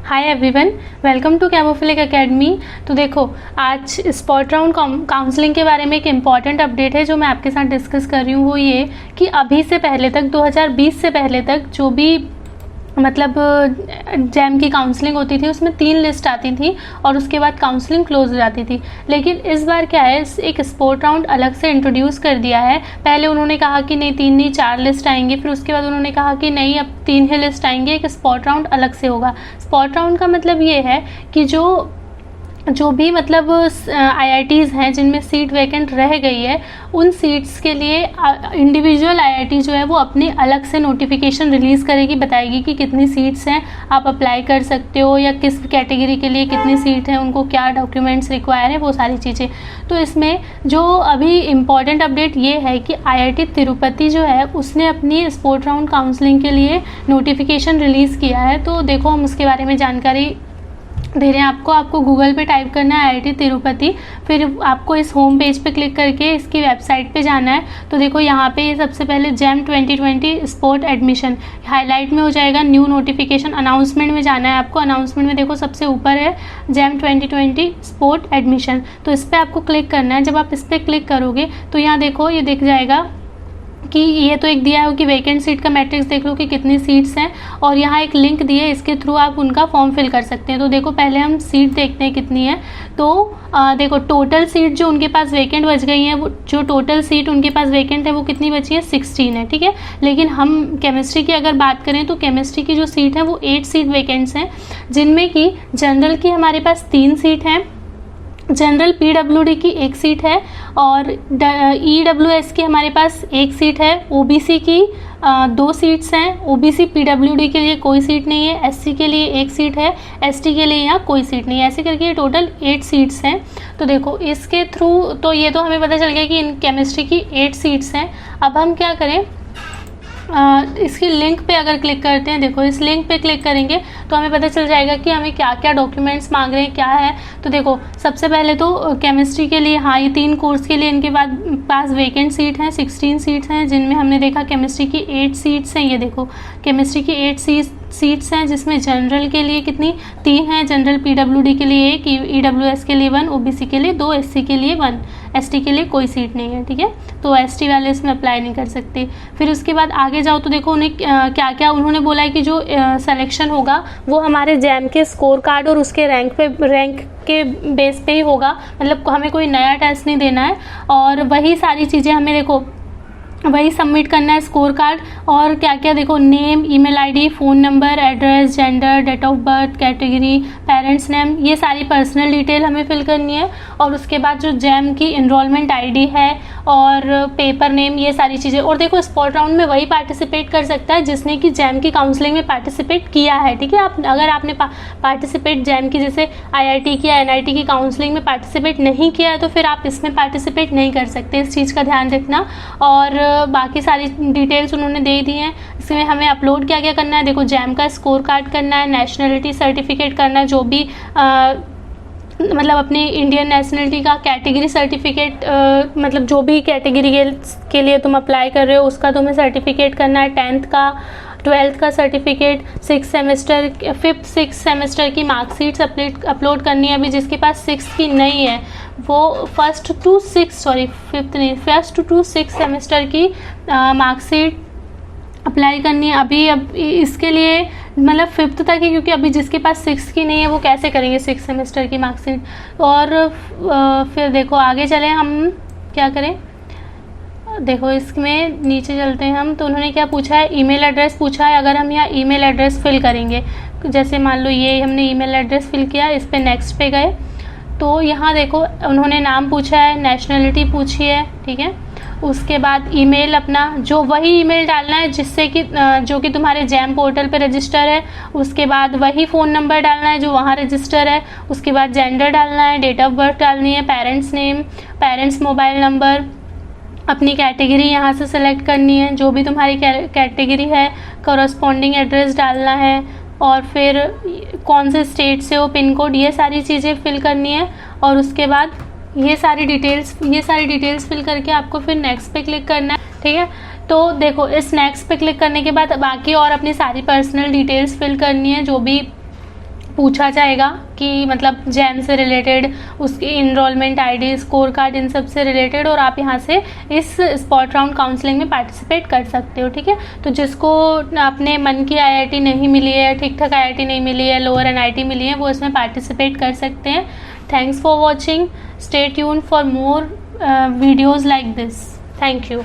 Hi everyone, welcome to chemophilic academy. तो देखो, आज स्पॉट राउंड काउंसलिंग के बारे में एक इम्पॉर्टेंट अपडेट है जो मैं आपके साथ डिस्कस कर रही हूँ। वो ये कि अभी से पहले तक 2020 से पहले तक जो भी मतलब जैम की काउंसलिंग होती थी उसमें 3 लिस्ट आती थी और उसके बाद काउंसलिंग क्लोज हो जाती थी। लेकिन इस बार क्या है, एक स्पोर्ट राउंड अलग से इंट्रोड्यूस कर दिया है। पहले उन्होंने कहा कि नहीं 3 नहीं 4 लिस्ट आएंगी, फिर उसके बाद उन्होंने कहा कि नहीं अब 3 ही लिस्ट आएंगे, एक स्पॉट राउंड अलग से होगा। स्पॉट राउंड का मतलब ये है कि जो भी मतलब IITs हैं जिनमें सीट वैकेंट रह गई है, उन सीट्स के लिए इंडिविजुअल IIT जो है वो अपने अलग से नोटिफिकेशन रिलीज़ करेगी, बताएगी कि कितनी सीट्स हैं, आप अप्लाई कर सकते हो, या किस कैटेगरी के लिए कितनी सीट है, उनको क्या डॉक्यूमेंट्स रिक्वायर है, वो सारी चीज़ें। तो इसमें जो अभी इम्पॉर्टेंट अपडेट ये है कि IIT तिरुपति जो है उसने अपनी स्पोर्ट राउंड काउंसलिंग के लिए नोटिफिकेशन रिलीज़ किया है। तो देखो, हम उसके बारे में जानकारी दे रहे हैं आपको गूगल पे टाइप करना है IIT तिरुपति, फिर आपको इस होम पेज पे क्लिक करके इसकी वेबसाइट पे जाना है। तो देखो यहाँ पे ये सबसे पहले जैम 2020 स्पोर्ट एडमिशन हाईलाइट में हो जाएगा, न्यू नोटिफिकेशन अनाउंसमेंट में जाना है आपको। अनाउंसमेंट में देखो सबसे ऊपर है जैम 2020 स्पोर्ट एडमिशन, तो इस पर आपको क्लिक करना है। जब आप इस पर क्लिक करोगे तो यहाँ देखो ये दिख जाएगा कि ये तो एक दिया है कि वैकेंट सीट का मैट्रिक्स देख लो कि कितनी सीट्स हैं, और यहाँ एक लिंक दिए है, इसके थ्रू आप उनका फॉर्म फिल कर सकते हैं। तो देखो पहले हम सीट देखते हैं कितनी है। तो देखो टोटल सीट जो उनके पास वैकेंट बच गई हैं, वो जो टोटल सीट उनके पास वैकेंट है वो कितनी बची है, 16 है, ठीक है। लेकिन हम केमिस्ट्री की अगर बात करें तो केमिस्ट्री की जो सीट है वो 8 सीट वैकेंट्स हैं, जिनमें कि जनरल की हमारे पास 3 सीट हैं, जनरल PWD की 1 सीट है, और EWS की हमारे पास 1 सीट है, OBC की 2 सीट्स हैं, OBC PWD के लिए कोई सीट नहीं है, SC के लिए 1 सीट है, ST के लिए यहाँ कोई सीट नहीं है। ऐसे करके टोटल 8 सीट्स हैं। तो देखो इसके थ्रू तो ये तो हमें पता चल गया कि इन केमिस्ट्री की 8 सीट्स हैं। अब हम क्या करें, इसकी लिंक पे अगर क्लिक करते हैं, देखो इस लिंक पे क्लिक करेंगे तो हमें पता चल जाएगा कि हमें क्या क्या डॉक्यूमेंट्स मांग रहे हैं, क्या है। तो देखो सबसे पहले तो केमिस्ट्री के लिए, हाँ ये 3 कोर्स के लिए इनके पास वैकेंट सीट हैं, 16 सीट्स हैं, जिनमें हमने देखा केमिस्ट्री की 8 सीट्स हैं। ये देखो केमिस्ट्री की 8 सीट्स हैं, जिसमें जनरल के लिए कितनी 3 हैं, जनरल PWD के लिए 1, EWS के लिए 1, OBC के लिए 2, SC के लिए 1, ST के लिए कोई सीट नहीं है, ठीक है। तो ST वाले इसमें अप्लाई नहीं कर सकते। फिर उसके बाद आगे जाओ तो देखो उन्हें क्या क्या उन्होंने बोला है कि जो सिलेक्शन होगा वो हमारे जैम के स्कोर कार्ड और उसके रैंक के बेस पे ही होगा, मतलब हमें कोई नया टेस्ट नहीं देना है, और वही सारी चीज़ें हमें देखो वही सबमिट करना है, स्कोर कार्ड और क्या क्या देखो, name, email ID, phone number, address, gender, date of birth, category, parents name, ये सारी पर्सनल डिटेल हमें फिल करनी है। और उसके बाद जो जैम की इनरोलमेंट आईडी है और पेपर नेम, ये सारी चीज़ें। और देखो स्पॉट राउंड में वही पार्टिसिपेट कर सकता है जिसने कि जैम की काउंसलिंग में पार्टिसिपेट किया है, ठीक है। अगर आपने पार्टिसिपेट जैम की जैसे IIT की या NIT की काउंसलिंग में पार्टिसिपेट नहीं किया है तो फिर आप इसमें पार्टिसिपेट नहीं कर सकते, इस चीज़ का ध्यान रखना। और बाकी सारी डिटेल्स उन्होंने दे दी हैं। इसमें हमें अपलोड क्या क्या करना है, देखो जैम का स्कोर कार्ड करना है, नेशनलिटी सर्टिफिकेट करना है, जो भी मतलब अपनी इंडियन नेशनलिटी का कैटेगरी सर्टिफिकेट, मतलब जो भी कैटेगरी के लिए तुम अप्लाई कर रहे हो उसका तुम्हें सर्टिफिकेट करना है, 10th का 12th का सर्टिफिकेट, 5th 6th सेमेस्टर की मार्कशीट्स अपलोड करनी है। अभी जिसके पास 6th की नहीं है वो फर्स्ट टू सिक्स सेमेस्टर की मार्कशीट अप्लाई करनी है। अब इसके लिए मतलब 5th तक ही, क्योंकि अभी जिसके पास 6th की नहीं है वो कैसे करेंगे 6th सेमेस्टर की मार्कशीट। और फिर देखो आगे चले, हम क्या करें, देखो इसमें नीचे चलते हैं हम। तो उन्होंने क्या पूछा है, ईमेल एड्रेस पूछा है। अगर हम यहाँ ईमेल एड्रेस फिल करेंगे, जैसे मान लो ये हमने ईमेल एड्रेस फिल किया, इस पर नेक्स्ट पे गए तो यहाँ देखो उन्होंने नाम पूछा है, नेशनलिटी पूछी है, ठीक है। उसके बाद ईमेल अपना, जो वही ईमेल डालना है जिससे कि जो कि तुम्हारे जैम पोर्टल पे रजिस्टर है। उसके बाद वही फ़ोन नंबर डालना है जो वहाँ रजिस्टर है। उसके बाद जेंडर डालना है, डेट ऑफ बर्थ डालनी है, parents name, parents mobile number, अपनी कैटेगरी यहाँ से सेलेक्ट करनी है, जो भी तुम्हारी कैटेगरी है, कॉरस्पॉन्डिंग एड्रेस डालना है, और फिर कौन से स्टेट से हो, पिन कोड, ये सारी चीज़ें फिल करनी है। और उसके बाद ये सारी डिटेल्स फिल करके आपको फिर नेक्स्ट पे क्लिक करना है, ठीक है। तो देखो इस नेक्स्ट पे क्लिक करने के बाद बाकी और अपनी सारी पर्सनल डिटेल्स फिल करनी है, जो भी पूछा जाएगा कि मतलब जैम से रिलेटेड, उसकी इनरोलमेंट आईडी, स्कोर कार्ड, इन सब से रिलेटेड, और आप यहाँ से इस स्पॉट राउंड काउंसलिंग में पार्टिसिपेट कर सकते हो। ठीक है, तो जिसको अपने मन की आईआईटी नहीं मिली है, ठीक ठाक आईआईटी नहीं मिली है, लोअर एनआईटी मिली है, वो इसमें पार्टिसिपेट कर सकते हैं। Thanks for watching, stay tuned for more videos like this. Thank you.